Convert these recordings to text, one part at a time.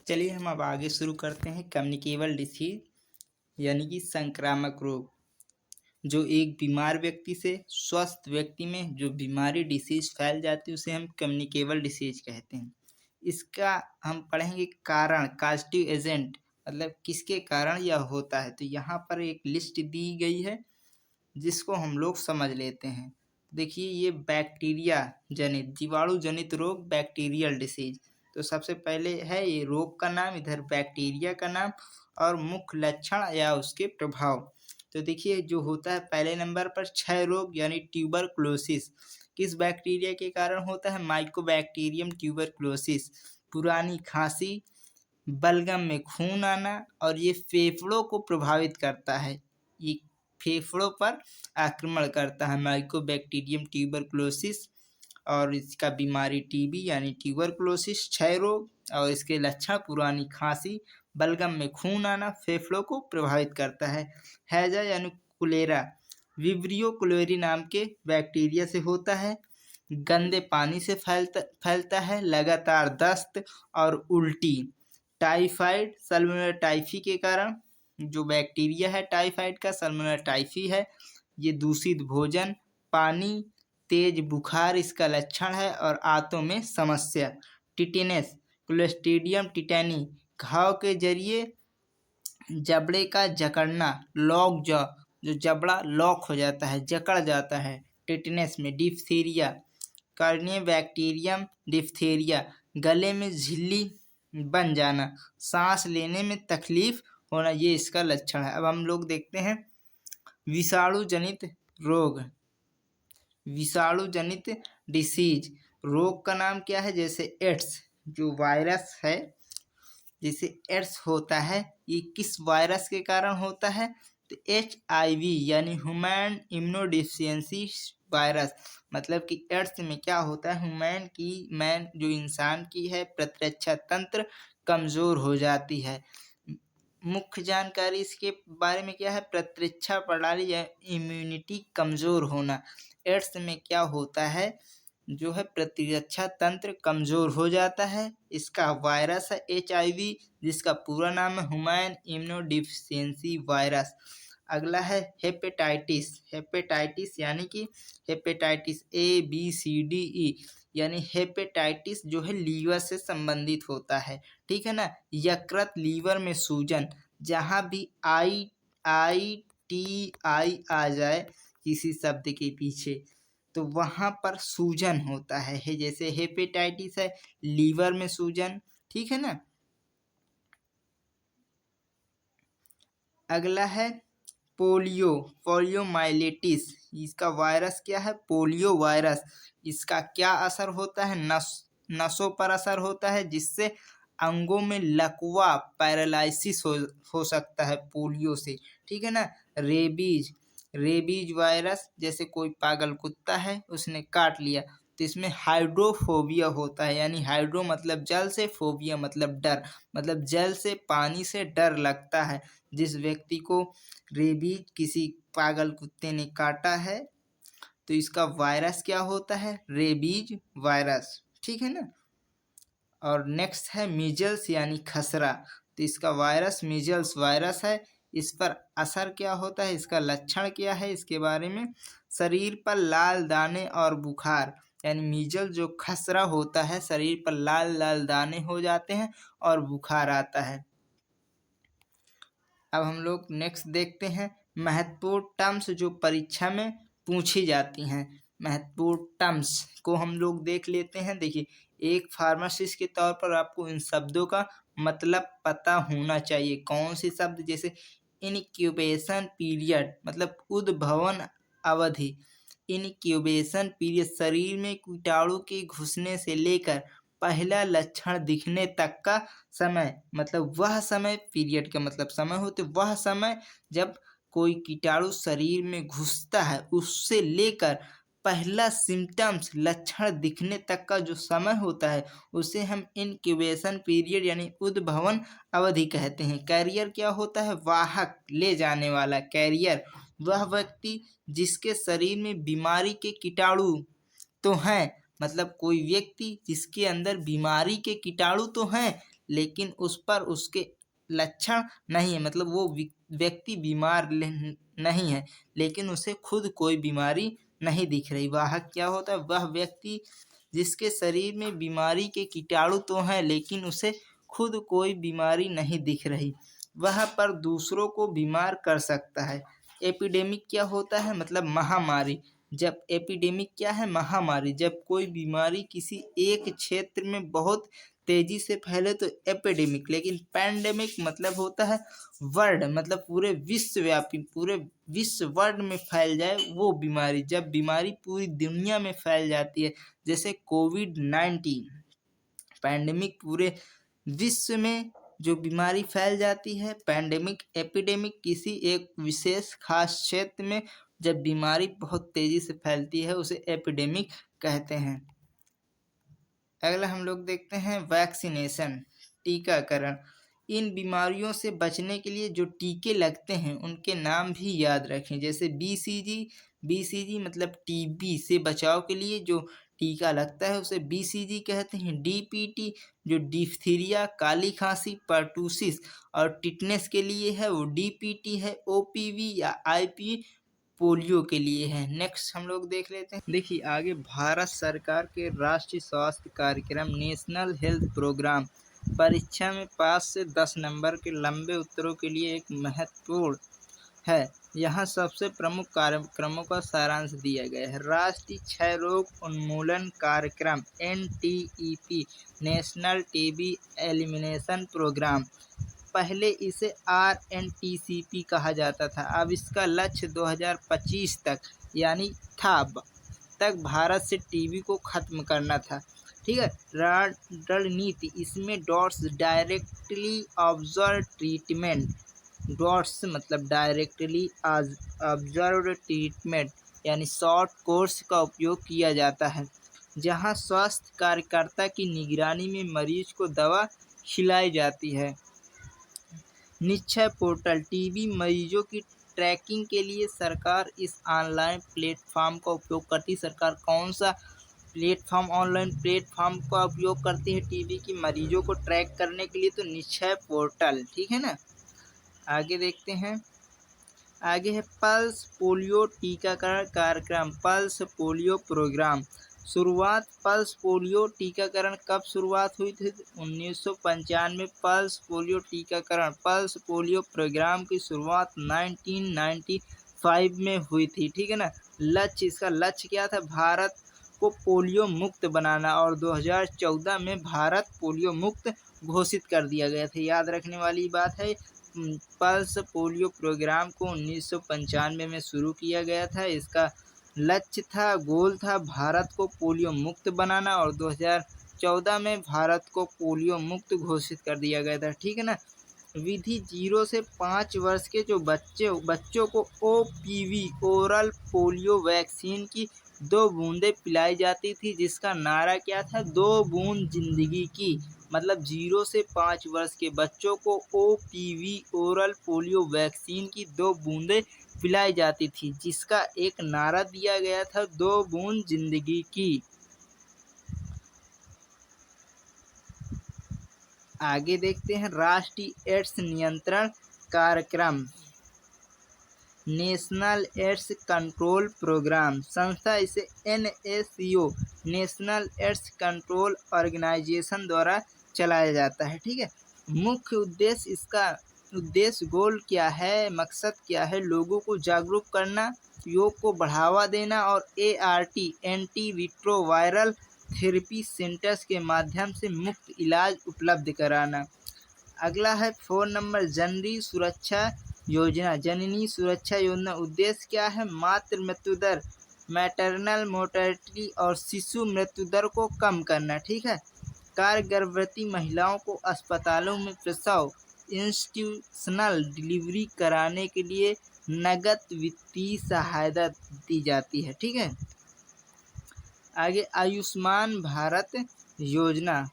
चलिए हम अब आगे शुरू करते हैं। कम्युनिकेबल डिसीज यानी कि संक्रामक रोग। जो एक बीमार व्यक्ति से स्वस्थ व्यक्ति में जो बीमारी डिसीज फैल जाती है उसे हम कम्युनिकेबल डिसीज कहते हैं। इसका हम पढ़ेंगे कारण, कास्टिव एजेंट, मतलब किसके कारण यह होता है। तो यहाँ पर एक लिस्ट दी गई है जिसको हम लोग समझ लेते हैं। देखिए, ये बैक्टीरिया जनित, जीवाणु जनित रोग, बैक्टीरियल डिसीज। तो सबसे पहले है ये रोग का नाम, इधर बैक्टीरिया का नाम और मुख्य लक्षण या उसके प्रभाव। तो देखिए, जो होता है पहले नंबर पर क्षय रोग यानी ट्यूबरकुलोसिस। किस बैक्टीरिया के कारण होता है? Mycobacterium tuberculosis. पुरानी खांसी, बलगम में खून आना, और ये फेफड़ों को प्रभावित करता है। ये फेफड़ों पर आक्रमण करता है, माइकोबैक्टीरियम ट्यूबरकुलोसिस। और इसका बीमारी टीबी यानी ट्यूबरकुलोसिस, क्षय रोग, और इसके लक्षण पुरानी खांसी, बलगम में खून आना, फेफड़ों को प्रभावित करता है। हैजा यानी कुलेरा, विब्रियो कुलेरी नाम के बैक्टीरिया से होता है। गंदे पानी से फैलता है। लगातार दस्त और उल्टी। टाइफाइड, सल्मोनेला टाइफी के कारण जो बैक्टीरिया है टाइफाइड का, सल्मोनेला टाइफी है। ये दूषित भोजन, पानी, तेज बुखार इसका लक्षण है, और आंतों में समस्या। टिटेनस, क्लोस्ट्रीडियम टिटेनी, घाव के जरिए जबड़े का जकड़ना, लॉक जॉ, जो जबड़ा लॉक हो जाता है, जकड़ जाता है टिटेनस में। डिप्थीरिया, कार्नियोबैक्टीरियम डिप्थीरिया, गले में झिल्ली बन जाना, सांस लेने में तकलीफ होना, ये इसका लक्षण है। अब हम लोग देखते हैं विषाणु जनित रोग, विषाणु जनित डिसीज। रोग का नाम क्या है? जैसे एड्स, जो वायरस है, जैसे एड्स होता है, ये किस वायरस के कारण होता है? तो HIV यानी ह्यूमन इम्यूनोडिफिशियंसी वायरस। मतलब कि एड्स में क्या होता है, मैन जो इंसान की है प्रतिरक्षा तंत्र कमजोर हो जाती है। मुख्य जानकारी इसके बारे में क्या है? प्रतिरक्षा प्रणाली या इम्यूनिटी कमजोर होना। एड्स में क्या होता है, जो है प्रतिरक्षा तंत्र कमजोर हो जाता है। इसका वायरस है HIV, जिसका पूरा नाम है ह्यूमन इम्यूनोडिफिशियंसी वायरस। अगला है हेपेटाइटिस। हेपेटाइटिस यानी कि हेपेटाइटिस ABCDE, यानी हेपेटाइटिस जो है लीवर से संबंधित होता है। ठीक है ना। यकृत, लीवर में सूजन, जहां भी ITI आ जाए किसी शब्द के पीछे तो वहां पर सूजन होता है। जैसे हेपेटाइटिस है, लीवर में सूजन। ठीक है ना। अगला है पोलियो, पोलियोमाइलिटिस। इसका वायरस क्या है? Polio virus. इसका क्या असर होता है? नसों पर असर होता है, जिससे अंगों में लकवा, पैरालिसिस हो सकता है पोलियो से। ठीक है ना। रेबीज, रेबीज वायरस, जैसे कोई पागल कुत्ता है उसने काट लिया तो इसमें हाइड्रोफोबिया होता है। यानी हाइड्रो मतलब जल से, फोबिया मतलब डर, मतलब जल से, पानी से डर लगता है। जिस व्यक्ति को रेबीज किसी पागल कुत्ते ने काटा है तो इसका वायरस क्या होता है? Rabies virus. ठीक है ना। और नेक्स्ट है मीजल्स यानी खसरा। तो इसका वायरस मीजल्स वायरस है। इस पर असर क्या होता है, इसका लक्षण क्या है, इसके बारे में। शरीर पर लाल दाने और बुखार, यानी मीजल जो खसरा होता है, शरीर पर लाल लाल दाने हो जाते हैं और बुखार आता है। अब हम लोग नेक्स्ट देखते हैं महत्वपूर्ण टर्म्स जो परीक्षा में पूछी जाती हैं। महत्वपूर्ण टर्म्स को हम लोग देख लेते हैं। देखिए, एक फार्मासिस्ट के तौर पर आपको इन शब्दों का मतलब पता होना चाहिए। कौन से शब्द? जैसे इनक्यूबेशन पीरियड, मतलब उद्भवन अवधि। इनक्यूबेशन पीरियड, शरीर में कीटाणु के घुसने से लेकर पहला लक्षण दिखने तक का समय, मतलब वह समय, पीरियड का मतलब समय होते, वह समय जब कोई कीटाणु शरीर में घुसता है उससे लेकर पहला सिम्टम्स, लक्षण दिखने तक का जो समय होता है उसे हम इनक्यूबेशन पीरियड यानी उद्भवन अवधि कहते हैं। कैरियर क्या होता है? वाहक, ले जाने वाला। कैरियर वह व्यक्ति जिसके शरीर में बीमारी के कीटाणु तो हैं, मतलब कोई व्यक्ति जिसके अंदर बीमारी के कीटाणु तो हैं लेकिन उस पर उसके लक्षण नहीं है, मतलब वो व्यक्ति बीमार नहीं है, लेकिन उसे खुद कोई बीमारी नहीं दिख रही। वाहक क्या होता है? वह व्यक्ति जिसके शरीर में बीमारी के कीटाणु तो हैं, लेकिन उसे खुद कोई बीमारी नहीं दिख रही, वह पर दूसरों को बीमार कर सकता है। एपिडेमिक क्या होता है? मतलब महामारी। जब एपिडेमिक क्या है? महामारी। जब कोई बीमारी किसी एक क्षेत्र में बहुत तेजी से फैले तो एपिडेमिक। लेकिन पैंडेमिक मतलब होता है वर्ल्ड, मतलब पूरे विश्वव्यापी, पूरे विश्व वर्ल्ड में फैल जाए वो बीमारी। जब बीमारी पूरी दुनिया में फैल जाती है, जैसे कोविड-19। पैंडेमिक पूरे विश्व में जो बीमारी फैल जाती है, पैंडेमिक। एपिडेमिक किसी एक विशेष खास क्षेत्र में जब बीमारी बहुत तेजी से फैलती है उसे एपिडेमिक कहते हैं। अगला हम लोग देखते हैं वैक्सीनेशन, टीकाकरण। इन बीमारियों से बचने के लिए जो टीके लगते हैं उनके नाम भी याद रखें, जैसे बीसीजी मतलब टीबी से बचाव के लिए जो टीका लगता है उसे बीसीजी कहते हैं। डीपीटी जो डिप्थीरिया, काली खांसी, पर्टूसिस और टिटनेस के लिए है वो डीपीटी है। ओपीवी या आईपी पोलियो के लिए है। नेक्स्ट हम लोग देख लेते हैं। देखिए आगे, भारत सरकार के राष्ट्रीय स्वास्थ्य कार्यक्रम नेशनल हेल्थ प्रोग्राम परीक्षा में 5 से 10 नंबर के लंबे उत्तरों के लिए एक महत्वपूर्ण है। यहाँ सबसे प्रमुख कार्यक्रमों का सारांश दिया गया है। राष्ट्रीय क्षय रोग उन्मूलन कार्यक्रम NTEP, national TB elimination programme. पहले इसे RNTCP कहा जाता था। अब इसका लक्ष्य 2025 तक यानी तक भारत से टीबी को खत्म करना था। ठीक है। रणनीति, इसमें dots directly observe treatment, dots मतलब डायरेक्टली ऑब्जर्व ट्रीटमेंट यानी शॉर्ट कोर्स का उपयोग किया जाता है, जहां स्वास्थ्य कार्यकर्ता की निगरानी में मरीज को दवा खिलाई जाती है। निश्चय पोर्टल, टीबी मरीजों की ट्रैकिंग के लिए सरकार इस ऑनलाइन प्लेटफॉर्म का उपयोग करती है। सरकार कौन सा प्लेटफॉर्म, ऑनलाइन प्लेटफॉर्म का उपयोग करती है टीबी की मरीजों को ट्रैक करने के लिए? तो निश्चय पोर्टल। ठीक है ना। आगे देखते हैं। आगे है पल्स पोलियो टीकाकरण कार्यक्रम, पल्स पोलियो प्रोग्राम। शुरुआत पल्स पोलियो टीकाकरण कब शुरुआत हुई थी? 1995 पल्स पोलियो टीकाकरण, पल्स पोलियो प्रोग्राम की शुरुआत 1995 में हुई थी। ठीक है ना। लक्ष्य, इसका लक्ष्य क्या था? भारत को पोलियो मुक्त बनाना, और 2014 में भारत पोलियो मुक्त घोषित कर दिया गया था। याद रखने वाली बात है। पल्स पोलियो प्रोग्राम को 1995 में शुरू किया गया था। इसका लक्ष्य था, गोल था भारत को पोलियो मुक्त बनाना, और 2014 में भारत को पोलियो मुक्त घोषित कर दिया गया था। ठीक है ना। विधि 0 से 5 वर्ष के जो बच्चों को OPV, ओरल पोलियो वैक्सीन की 2 बूंदें पिलाई जाती थी, जिसका नारा क्या था? 2 बूंद जिंदगी की। मतलब 0 से 5 वर्ष के बच्चों को OPV, ओरल पोलियो वैक्सीन की 2 बूंदें पिलाई जाती थी, जिसका एक नारा दिया गया था 2 बूंद जिंदगी की। आगे देखते हैं राष्ट्रीय एड्स नियंत्रण कार्यक्रम, नेशनल एड्स कंट्रोल प्रोग्राम। संस्था इसे NACO, national AIDS control organisation द्वारा चलाया जाता है। ठीक है। मुख्य उद्देश्य, इसका उद्देश्य, गोल क्या है, मकसद क्या है? लोगों को जागरूक करना, योग को बढ़ावा देना, और ART, anti retroviral therapy centres के माध्यम से मुफ्त इलाज उपलब्ध कराना। अगला है 4 नंबर जननी सुरक्षा योजना, जननी सुरक्षा योजना। उद्देश्य क्या है? मातृ मृत्यु दर, मैटरनल मोर्टेलिटी और शिशु मृत्यु दर को कम करना। ठीक है। कार्य, गर्भवती महिलाओं को अस्पतालों में प्रसव, इंस्टीट्यूशनल डिलीवरी कराने के लिए नगद वित्तीय सहायता दी जाती है। ठीक है। आगे आयुष्मान भारत योजना,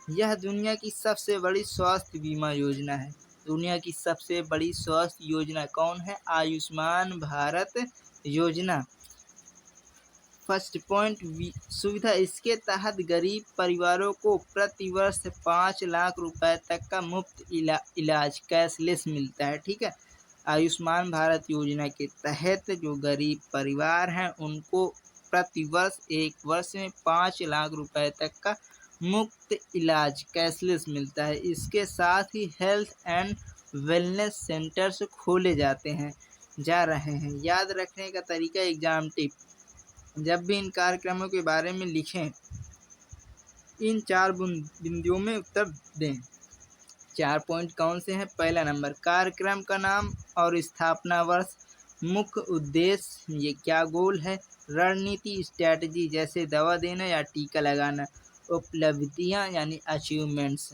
यह दुनिया की सबसे बड़ी स्वास्थ्य बीमा योजना है। दुनिया की सबसे बड़ी स्वास्थ्य योजना कौन है? आयुष्मान भारत योजना। फर्स्ट पॉइंट सुविधा, इसके तहत गरीब परिवारों को प्रति वर्ष 5 लाख रुपए तक का मुफ्त इलाज कैशलेस मिलता है। ठीक है, आयुष्मान भारत योजना के तहत जो गरीब परिवार हैं उनको प्रति वर्ष एक वर्ष में 5 लाख रुपए तक का मुफ्त इलाज कैशलेस मिलता है। इसके साथ ही हेल्थ एंड वेलनेस सेंटर्स खोले जा रहे हैं। याद रखने का तरीका, एग्जाम टिप, जब भी इन कार्यक्रमों के बारे में लिखें इन 4 बिंदुओं में उत्तर दें। 4 पॉइंट कौन से हैं? पहला नंबर, कार्यक्रम का नाम और स्थापना वर्ष, मुख्य उद्देश्य, ये क्या गोल है, रणनीति स्ट्रैटेजी जैसे दवा देना या टीका लगाना, उपलब्धियां यानी अचीवमेंट्स।